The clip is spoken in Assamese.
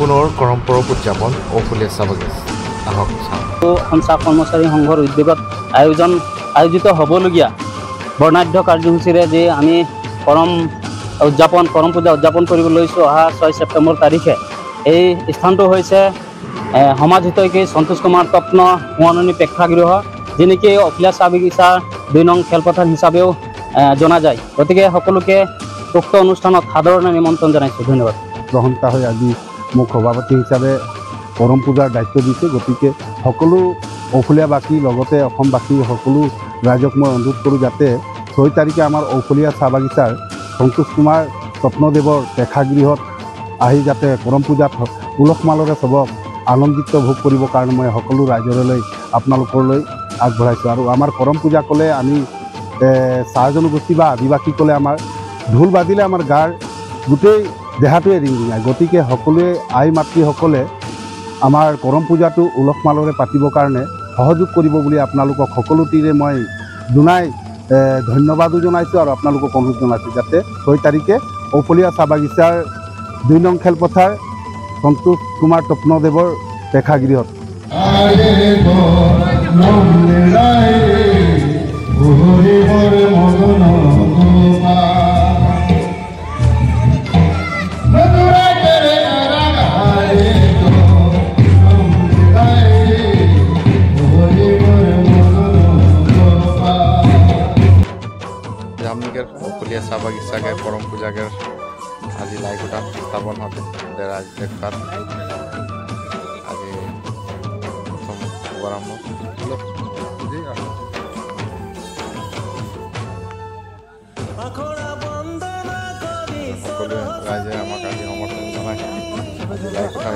পুনৰ কৰম পৰৱ উদযাপন ঔফুলীয়া চাহ বাগিচা আহক চাহ কৰ্মচাৰী সংঘৰ উদ্যোগত আয়োজিত হ'বলগীয়া বৰ্ণাঢ্য কাৰ্যসূচীৰে যে আমি কৰম পূজা উদযাপন কৰিবলৈ লৈছোঁ অহা 6 ছেপ্টেম্বৰ তাৰিখে। এই স্থানটো হৈছে সমাজ হিতৈষী সন্তোষ কুমাৰ তপ্ন সোঁৱৰণী প্ৰেক্ষাগৃহ, যি নেকি ঔফুলীয়া চাহ বাগিচাৰ 2 নং খেলপথাৰ হিচাপেও জনা যায়। গতিকে সকলোকে উক্ত অনুষ্ঠানত সাদৰণে নিমন্ত্ৰণ জনাইছোঁ। ধন্যবাদ। গ্ৰহণতা হৈ আজি মোক সভাপতি হিচাপে কৰম পূজাৰ দায়িত্ব দিছে। গতিকে সকলো ঔফুলীয়াবাসী লগতে অসমবাসী সকলো ৰাইজক মই অনুৰোধ কৰোঁ যাতে 6 তাৰিখে আমাৰ ঔফুলীয়া চাহ বাগিচাৰ সন্তোষ কুমাৰ তপ্নদেৱৰ প্ৰেক্ষাগৃহত আহি যাতে কৰম পূজাত উলহ মালৰে চবক আনন্দিত ভোগ কৰিবৰ কাৰণে মই সকলো ৰাইজলৈ আপোনালোকলৈ আগবঢ়াইছোঁ। আৰু আমাৰ কৰম পূজা ক'লে আমি চাহ জনগোষ্ঠী বা আদিবাসী ক'লে আমাৰ ঢোল বাজিলে আমাৰ গাৰ গোটেই দেহাটোৱে ৰিঙৰিঙায়। গতিকে সকলোৱে আই মাতৃসকলে আমাৰ কৰম পূজাটো উলহ মালৰে পাতিবৰ কাৰণে সহযোগ কৰিব বুলি আপোনালোকক সকলোটিৰে মই ধন্যবাদো জনাইছোঁ আৰু আপোনালোকক অনুৰোধ জনাইছোঁ যাতে 6 তাৰিখে ঔফুলীয়া চাহ বাগিচাৰ 2 নং খেলপথাৰ সন্তোষ কুমাৰ তপ্নদেৱৰ প্ৰেক্ষাগৃহত জামনিকেৰ ঔফুলীয়া চাহ বাগিচাকে কৰম পূজাকে আজি লাইকোটা স্থাপন হতে ৰাজ দেখাৰ আজি প্ৰথম শুভাৰম্ভ সকলে ৰাইজে আমাক আজি সমৰ্থন জনাই আজি লাইকোটা